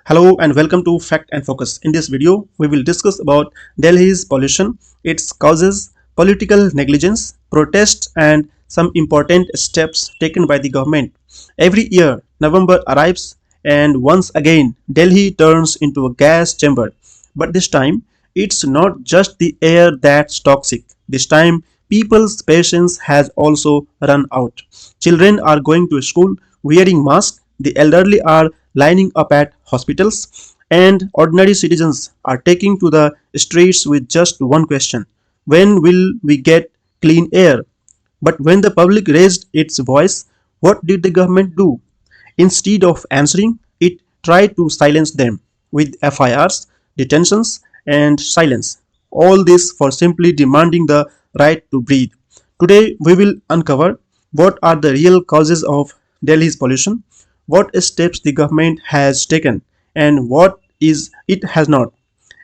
Hello and welcome to Fact and Focus. In this video, we will discuss about Delhi's pollution, its causes, political negligence, protests, and some important steps taken by the government. Every year, November arrives, and once again, Delhi turns into a gas chamber. But this time, it's not just the air that's toxic. This time, people's patience has also run out. Children are going to school wearing masks, the elderly are lining up at hospitals, and ordinary citizens are taking to the streets with just one question: when will we get clean air? But when the public raised its voice, what did the government do? Instead of answering, it tried to silence them with FIRs, detentions, and silence. All this for simply demanding the right to breathe. Today, we will uncover what are the real causes of Delhi's pollution, what steps the government has taken, and what is it has not,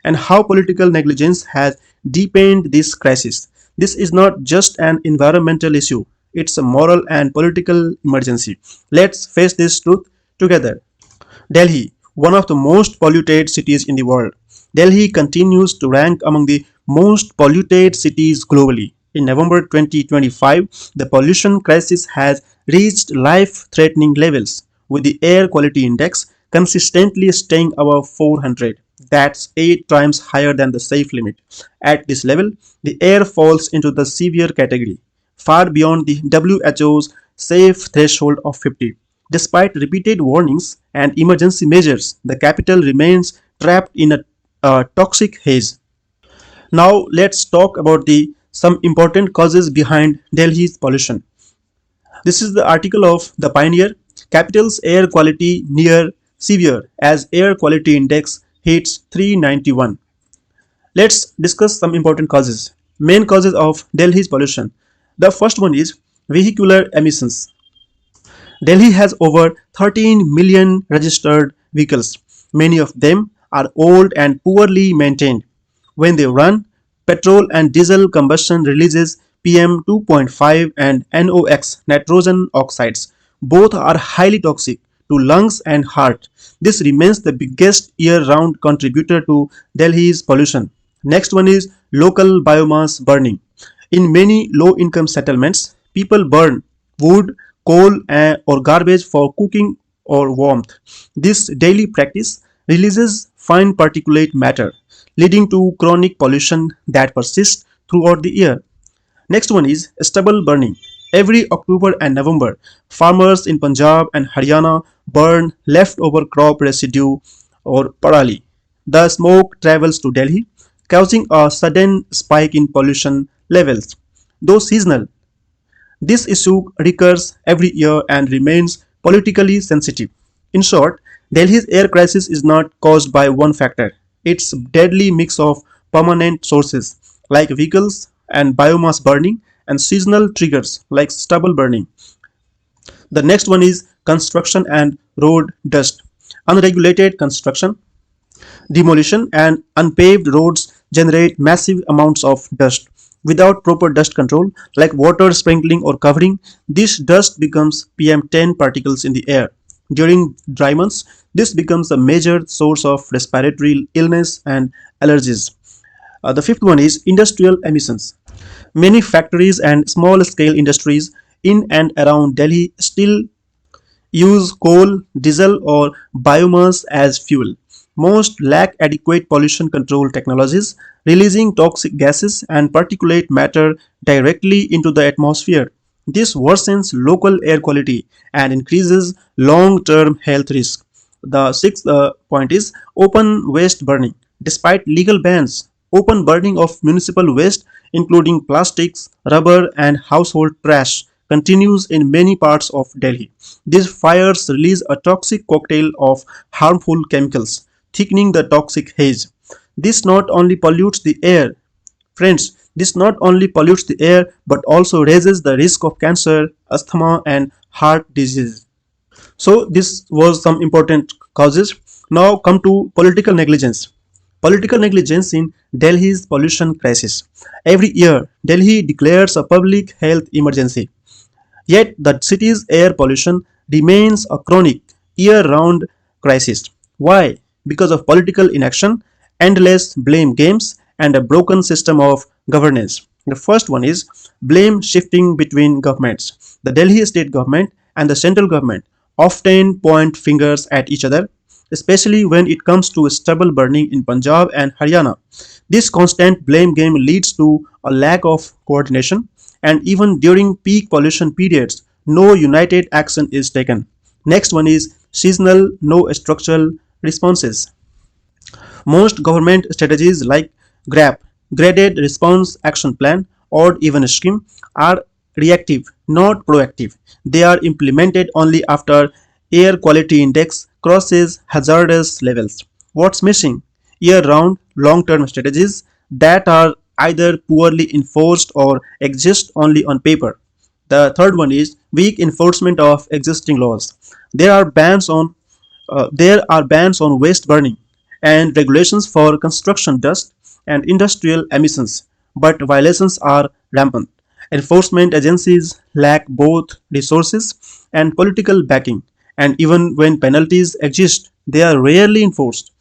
and how political negligence has deepened this crisis. This is not just an environmental issue, it's a moral and political emergency. Let's face this truth together. Delhi, one of the most polluted cities in the world. Delhi continues to rank among the most polluted cities globally. In November 2025, the pollution crisis has reached life threatening levels, with the air quality index consistently staying above 400. That's 8 times higher than the safe limit. At this level, the air falls into the severe category, far beyond the WHO's safe threshold of 50. Despite repeated warnings and emergency measures, the capital remains trapped in a toxic haze. Now let's talk about the some important causes behind Delhi's pollution. This is the article of The Pioneer. Capital's air quality near severe as air quality index hits 391. Let's discuss some important causes. Main causes of Delhi's pollution. The first one is vehicular emissions. Delhi has over 13 million registered vehicles. Many of them are old and poorly maintained. When they run, petrol and diesel combustion releases PM 2.5 and NOx, nitrogen oxides. Both are highly toxic to lungs and heart. This remains the biggest year-round contributor to Delhi's pollution. Next one is local biomass burning. In many low-income settlements, people burn wood, coal, or garbage for cooking or warmth. This daily practice releases fine particulate matter, leading to chronic pollution that persists throughout the year. Next one is stubble burning. Every October and November, farmers in Punjab and Haryana burn leftover crop residue or parali. The smoke travels to Delhi, causing a sudden spike in pollution levels. Though seasonal, this issue recurs every year and remains politically sensitive. In short, Delhi's air crisis is not caused by one factor. It's a deadly mix of permanent sources like vehicles and biomass burning and seasonal triggers like stubble burning. The next one is construction and road dust. Unregulated construction, demolition, and unpaved roads generate massive amounts of dust. Without proper dust control, like water sprinkling or covering, this dust becomes PM10 particles in the air. During dry months, this becomes a major source of respiratory illness and allergies. The fifth one is industrial emissions. Many factories and small scale industries in and around Delhi still use coal, diesel, or biomass as fuel. Most lack adequate pollution control technologies, releasing toxic gases and particulate matter directly into the atmosphere. This worsens local air quality and increases long term health risk. The sixth point is open waste burning. Despite legal bans, open burning of municipal waste, including plastics, rubber, and household trash, continues in many parts of Delhi. These fires release a toxic cocktail of harmful chemicals, thickening the toxic haze. This not only pollutes the air, friends, this not only pollutes the air but also raises the risk of cancer, asthma, and heart disease. So, this was some important causes. Now, come to political negligence. Political negligence in Delhi's pollution crisis. Every year, Delhi declares a public health emergency. Yet, the city's air pollution remains a chronic, year round crisis. Why? because of political inaction, endless blame games, and a broken system of governance. The first one is blame shifting between governments. The Delhi state government and the central government often point fingers at each other, especially when it comes to stubble burning in Punjab and Haryana. This constant blame game leads to a lack of coordination, and even during peak pollution periods, no united action is taken. Next one is seasonal, no structural responses. Most government strategies like GRAP, Graded Response Action Plan, or even scheme, are reactive, not proactive. They are implemented only after air quality index crosses hazardous levels. What's missing? Year-round, long-term strategies that are either poorly enforced or exist only on paper. The third one is weak enforcement of existing laws. There are bans on waste burning and regulations for construction dust and industrial emissions, but violations are rampant. Enforcement agencies lack both resources and political backing, and even when penalties exist, they are rarely enforced.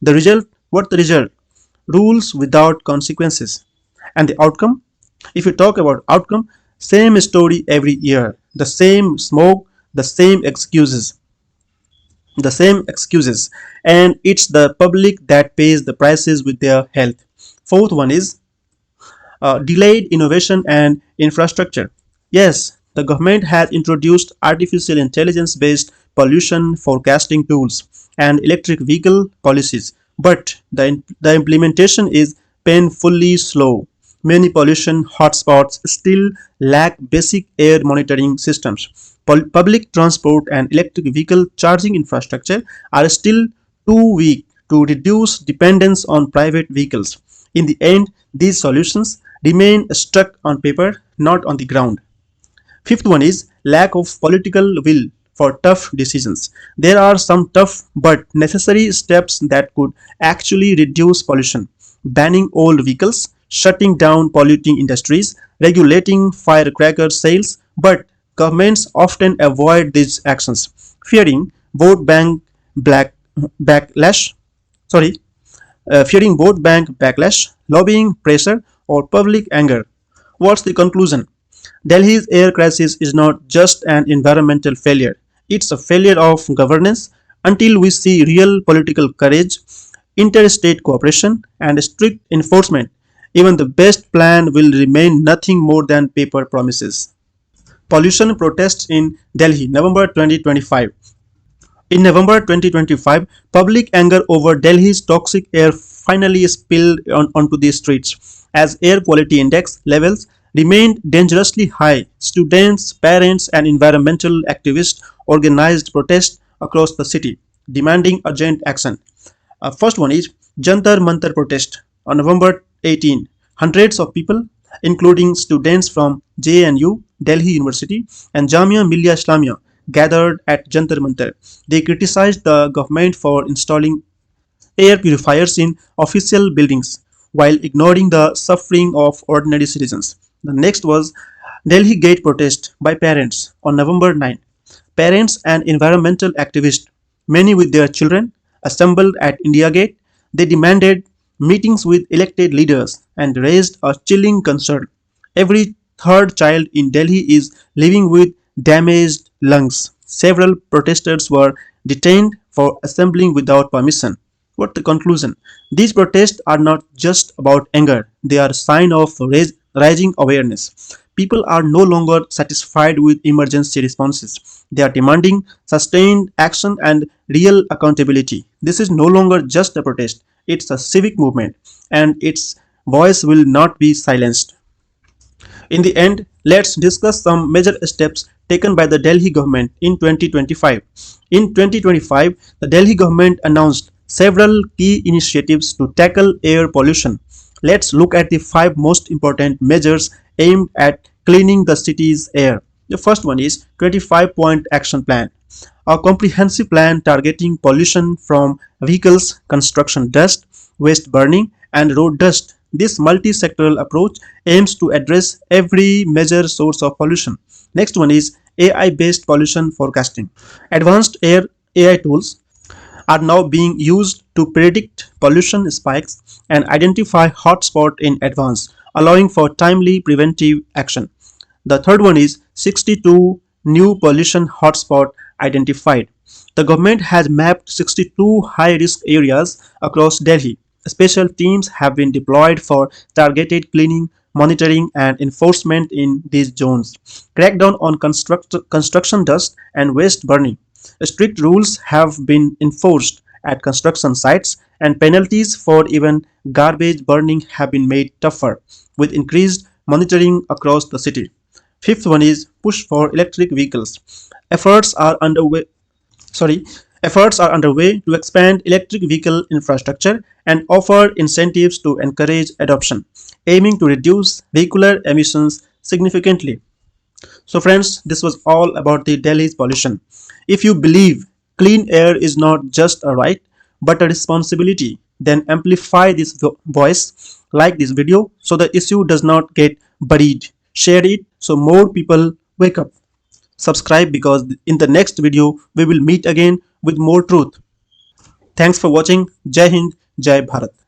The result, what the result? Rules without consequences. And the outcome? If you talk about outcome, same story every year, the same smoke, the same excuses, and it's the public that pays the prices with their health. Fourth one is delayed innovation and infrastructure. Yes, the government has introduced artificial intelligence based pollution forecasting tools and electric vehicle policies, but the implementation is painfully slow. Many pollution hotspots still lack basic air monitoring systems. Public transport and electric vehicle charging infrastructure are still too weak to reduce dependence on private vehicles. In the end, these solutions remain stuck on paper, not on the ground. Fifth one is lack of political will for tough decisions. There are some tough but necessary steps that could actually reduce pollution. Banning old vehicles, shutting down polluting industries, regulating firecracker sales, but governments often avoid these actions, fearing vote bank black backlash. Sorry, fearing vote bank backlash, lobbying pressure, or public anger. What's the conclusion? Delhi's air crisis is not just an environmental failure, it's a failure of governance. Until we see real political courage, interstate cooperation, and strict enforcement, even the best plan will remain nothing more than paper promises. Pollution protests in Delhi, November 2025. In November 2025, public anger over Delhi's toxic air finally spilled onto the streets. As air quality index levels remained dangerously high, students, parents, and environmental activists organized protests across the city, demanding urgent action. First one is Jantar Mantar protest on November 18. Hundreds of people, including students from JNU, Delhi University, and Jamia Millia Islamia, gathered at Jantar Mantar. They criticized the government for installing air purifiers in official buildings while ignoring the suffering of ordinary citizens. The next was Delhi Gate protest by parents on November 9. Parents and environmental activists, many with their children, assembled at India Gate. They demanded meetings with elected leaders and raised a chilling concern. Every third child in Delhi is living with damaged lungs. Several protesters were detained for assembling without permission. What the conclusion? These protests are not just about anger, they are a sign of rising awareness. People are no longer satisfied with emergency responses. They are demanding sustained action and real accountability. This is no longer just a protest, it's a civic movement, and its voice will not be silenced. In the end, let's discuss some major steps taken by the Delhi government in 2025. In 2025, the Delhi government announced several key initiatives to tackle air pollution. Let's look at the five most important measures aimed at cleaning the city's air. The first one is 25-point action plan, a comprehensive plan targeting pollution from vehicles, construction dust, waste burning, and road dust. This multi-sectoral approach aims to address every major source of pollution. Next one is AI-based pollution forecasting. Advanced air AI tools are now being used to predict pollution spikes and identify hotspots in advance, allowing for timely preventive action. The third one is 62 new pollution hotspots identified. The government has mapped 62 high risk areas across Delhi. Special teams have been deployed for targeted cleaning, monitoring, and enforcement in these zones. Crackdown on construction dust and waste burning. Strict rules have been enforced at construction sites, and penalties for even garbage burning have been made tougher, with increased monitoring across the city. Fifth one is push for electric vehicles. Efforts are underway sorry Efforts are underway to expand electric vehicle infrastructure and offer incentives to encourage adoption, aiming to reduce vehicular emissions significantly. So, friends, this was all about the Delhi's pollution. If you believe clean air is not just a right but a responsibility, then amplify this voice, like this video so the issue does not get buried. Share it so more people wake up. Subscribe because in the next video we will meet again with more truth. Thanks for watching. Jai Hind, Jai Bharat.